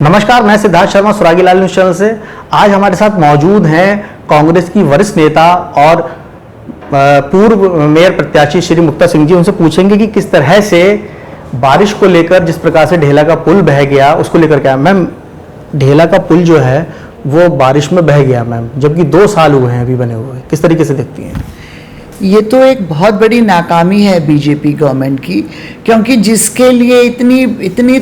नमस्कार, मैं सिद्धार्थ शर्मा सुरागी लाल news channel से। आज हमारे साथ मौजूद हैं कांग्रेस की वरिष्ठ नेता और पूर्व मेयर प्रत्याशी श्री मुक्ता सिंह जी। उनसे पूछेंगे कि किस तरह से बारिश को लेकर, जिस प्रकार से ढेला का पुल बह गया, उसको लेकर क्या। मैम, ढेला का पुल जो है वो बारिश में बह गया मैम, जबकि 2 साल हुए हैं अभी बने हुए, किस तरीके से देखती हैं? ये तो एक बहुत बड़ी नाकामी है बीजेपी गवर्नमेंट की, क्योंकि जिसके लिए इतनी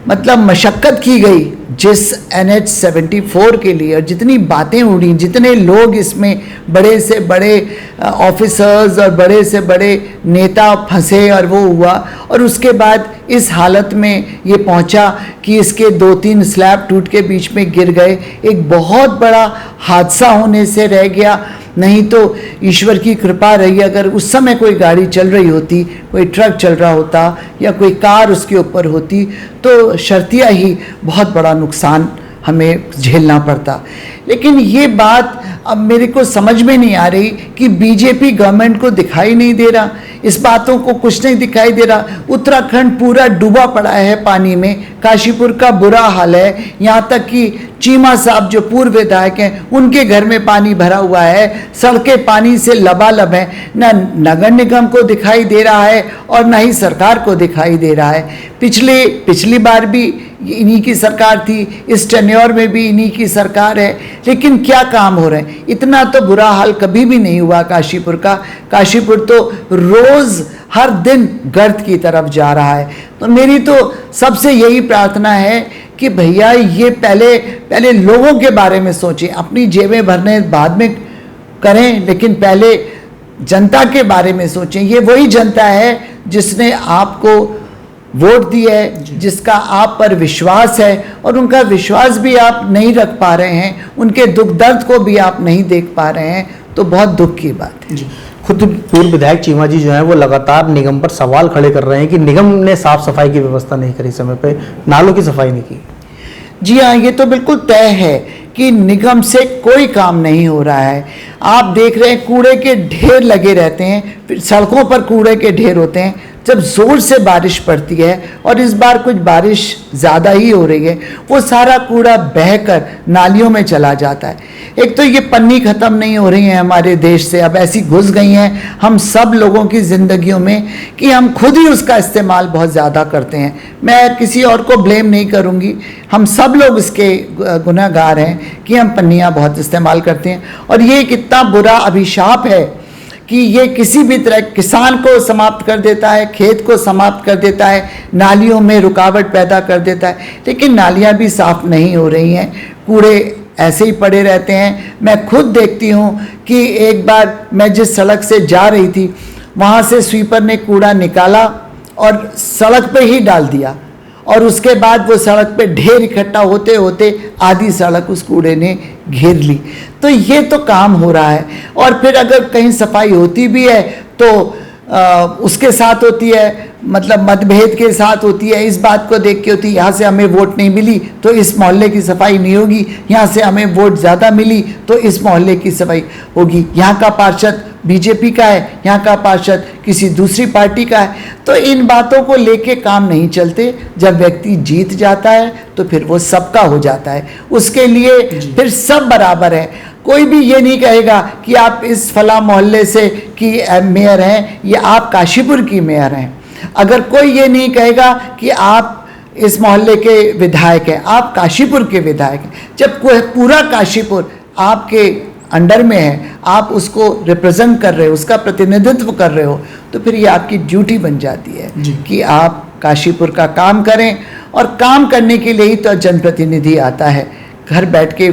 मतलब मशक्क़त की गई, जिस NH 74 के लिए, और जितनी बातें उड़ी, जितने लोग इसमें बड़े से बड़े ऑफिसर्स और बड़े से बड़े नेता फंसे और वो हुआ, और उसके बाद इस हालत में ये पहुंचा कि इसके 2-3 स्लैब टूट के बीच में गिर गए। एक बहुत बड़ा हादसा होने से रह गया। नहीं तो ईश्वर की कृपा रही, अगर उस समय कोई गाड़ी चल रही होती, कोई ट्रक चल रहा होता या कोई कार उसके ऊपर होती, तो शर्तिया ही बहुत बड़ा नुकसान हमें झेलना पड़ता। लेकिन ये बात अब मेरे को समझ में नहीं आ रही कि बीजेपी गवर्नमेंट को दिखाई नहीं दे रहा, इस बातों को कुछ नहीं दिखाई दे रहा। उत्तराखंड पूरा डूबा पड़ा है पानी में, काशीपुर का बुरा हाल है, यहाँ तक कि चीमा साहब जो पूर्व विधायक हैं उनके घर में पानी भरा हुआ है, सड़कें पानी से लबालब हैं। न नगर निगम को दिखाई दे रहा है और न ही सरकार को दिखाई दे रहा है। पिछली बार भी इन्हीं की सरकार थी, इस टेन्योर में भी इन्हीं की सरकार है, लेकिन क्या काम हो रहे हैं? इतना तो बुरा हाल कभी भी नहीं हुआ काशीपुर का। काशीपुर तो रोज़ हर दिन गर्त की तरफ जा रहा है। तो मेरी तो सबसे यही प्रार्थना है कि भैया ये पहले लोगों के बारे में सोचें, अपनी जेबें भरने बाद में करें, लेकिन पहले जनता के बारे में सोचें। ये वही जनता है जिसने आपको वोट दी है, जिसका आप पर विश्वास है, और उनका विश्वास भी आप नहीं रख पा रहे हैं, उनके दुख दर्द को भी आप नहीं देख पा रहे हैं, तो बहुत दुख की बात है। खुद पूर्व विधायक चीमा जी जो हैं वो लगातार निगम पर सवाल खड़े कर रहे हैं कि निगम ने साफ सफाई की व्यवस्था नहीं करी, समय पे नालों की सफाई नहीं की। जी हाँ, ये तो बिल्कुल तय है कि निगम से कोई काम नहीं हो रहा है। आप देख रहे हैं कूड़े के ढेर लगे रहते हैं, फिर सड़कों पर कूड़े के ढेर होते हैं जब ज़ोर से बारिश पड़ती है, और इस बार कुछ बारिश ज़्यादा ही हो रही है, वो सारा कूड़ा बहकर नालियों में चला जाता है। एक तो ये पन्नी ख़त्म नहीं हो रही है हमारे देश से, अब ऐसी घुस गई हैं हम सब लोगों की ज़िंदगियों में कि हम खुद ही उसका इस्तेमाल बहुत ज़्यादा करते हैं। मैं किसी और को ब्लेम नहीं करूँगी, हम सब लोग इसके गुनहगार हैं कि हम पन्नियाँ बहुत इस्तेमाल करते हैं। और ये एक इतना बुरा अभिशाप है कि ये किसी भी तरह किसान को समाप्त कर देता है, खेत को समाप्त कर देता है, नालियों में रुकावट पैदा कर देता है। लेकिन नालियाँ भी साफ नहीं हो रही हैं, कूड़े ऐसे ही पड़े रहते हैं। मैं खुद देखती हूँ कि एक बार मैं जिस सड़क से जा रही थी, वहाँ से स्वीपर ने कूड़ा निकाला और सड़क पे ही डाल दिया, और उसके बाद वो सड़क पे ढेर इकट्ठा होते होते आधी सड़क उस कूड़े ने घेर ली। तो ये तो काम हो रहा है। और फिर अगर कहीं सफाई होती भी है तो उसके साथ होती है, मतलब मतभेद के साथ होती है, इस बात को देख के होती है यहाँ से हमें वोट नहीं मिली तो इस मोहल्ले की सफाई नहीं होगी, यहाँ से हमें वोट ज़्यादा मिली तो इस मोहल्ले की सफाई होगी। यहाँ का पार्षद बीजेपी का है, यहाँ का पार्षद किसी दूसरी पार्टी का है। तो इन बातों को लेके काम नहीं चलते। जब व्यक्ति जीत जाता है तो फिर वो सबका हो जाता है, उसके लिए फिर सब बराबर है। कोई भी ये नहीं कहेगा कि आप इस फला मोहल्ले से की मेयर हैं या आप काशीपुर की मेयर हैं। अगर कोई ये नहीं कहेगा कि आप इस मोहल्ले के विधायक हैं, आप काशीपुर के विधायक हैं, जब पूरा काशीपुर आपके अंडर में है, आप उसको रिप्रेजेंट कर रहे हो, उसका प्रतिनिधित्व कर रहे हो, तो फिर ये आपकी ड्यूटी बन जाती है कि आप काशीपुर का काम करें। और काम करने के लिए ही तो जनप्रतिनिधि आता है, घर बैठ के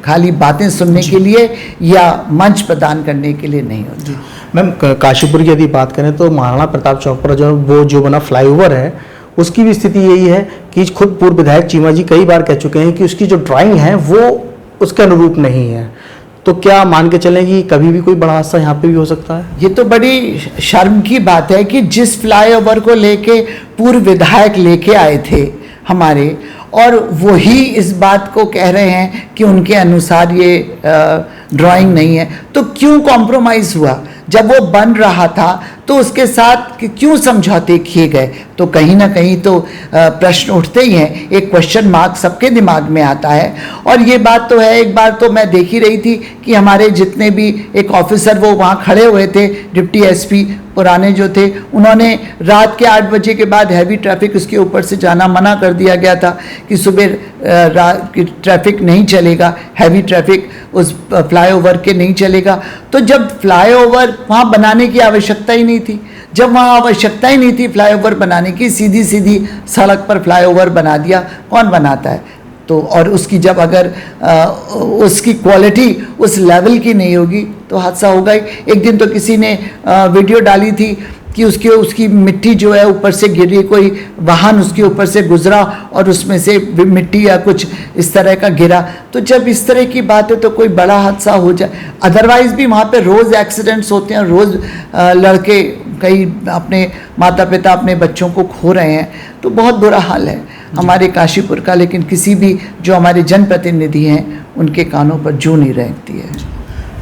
खाली बातें सुनने के लिए या मंच प्रदान करने के लिए नहीं होती। मैम, काशीपुर की यदि बात करें तो महाराणा प्रताप चौक पर जो बना फ्लाईओवर है, उसकी भी स्थिति यही है कि खुद पूर्व विधायक चीमा जी कई बार कह चुके हैं कि उसकी जो ड्राइंग है वो उसके अनुरूप नहीं है। तो क्या मान के चलें कि कभी भी कोई बड़ा हादसा यहाँ पे भी हो सकता है? ये तो बड़ी शर्म की बात है कि जिस फ्लाईओवर को लेके पूर्व विधायक लेके आए थे हमारे, और वही इस बात को कह रहे हैं कि उनके अनुसार ये ड्राइंग नहीं है। तो क्यों कॉम्प्रोमाइज़ हुआ? जब वो बन रहा था तो उसके साथ क्यों समझौते किए गए, तो कहीं ना कहीं तो प्रश्न उठते ही हैं, एक क्वेश्चन मार्क सबके दिमाग में आता है। और ये बात तो है, एक बार तो मैं देख ही रही थी कि हमारे जितने भी एक ऑफिसर वो वहाँ खड़े हुए थे, डिप्टी एसपी पुराने जो थे, उन्होंने रात के 8 बजे के बाद हैवी ट्रैफिक उसके ऊपर से जाना मना कर दिया गया था कि सुबह रात की ट्रैफिक नहीं चलेगा, हैवी ट्रैफिक उस फ्लाईओवर के नहीं चलेगा। तो जब फ्लाईओवर वहाँ बनाने की आवश्यकता ही नहीं थी, जब वहाँ आवश्यकता ही नहीं थी फ्लाईओवर बनाने की, सीधी सीधी सड़क पर फ्लाईओवर बना दिया, कौन बनाता है? तो और उसकी जब अगर उसकी क्वालिटी उस लेवल की नहीं होगी तो हादसा होगा ही। एक दिन तो किसी ने वीडियो डाली थी कि उसकी मिट्टी जो है ऊपर से गिरी, कोई वाहन उसके ऊपर से गुजरा और उसमें से मिट्टी या कुछ इस तरह का गिरा। तो जब इस तरह की बात है तो कोई बड़ा हादसा हो जाए, अदरवाइज भी वहाँ पे रोज़ एक्सीडेंट्स होते हैं, रोज़ लड़के कई अपने माता पिता अपने बच्चों को खो रहे हैं, तो बहुत बुरा हाल है हमारे काशीपुर का। लेकिन किसी भी जो हमारे जनप्रतिनिधि हैं उनके कानों पर जूं नहीं रेंगती है।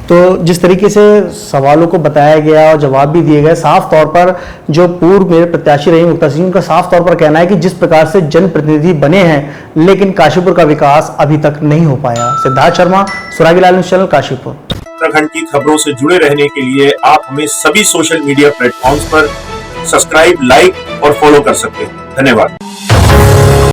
तो जिस तरीके से सवालों को बताया गया और जवाब भी दिए गए, साफ तौर पर जो पूर्व मेयर प्रत्याशी रही मुक्ता सिंह, उनका साफ तौर पर कहना है कि जिस प्रकार से जनप्रतिनिधि बने हैं लेकिन काशीपुर का विकास अभी तक नहीं हो पाया। सिद्धार्थ शर्मा, सुरागी लाल न्यूज़ चैनल, काशीपुर। उत्तराखंड की खबरों से जुड़े रहने के लिए आप हमें सभी सोशल मीडिया प्लेटफॉर्म्स पर सब्सक्राइब, लाइक और फॉलो कर सकते हैं। धन्यवाद।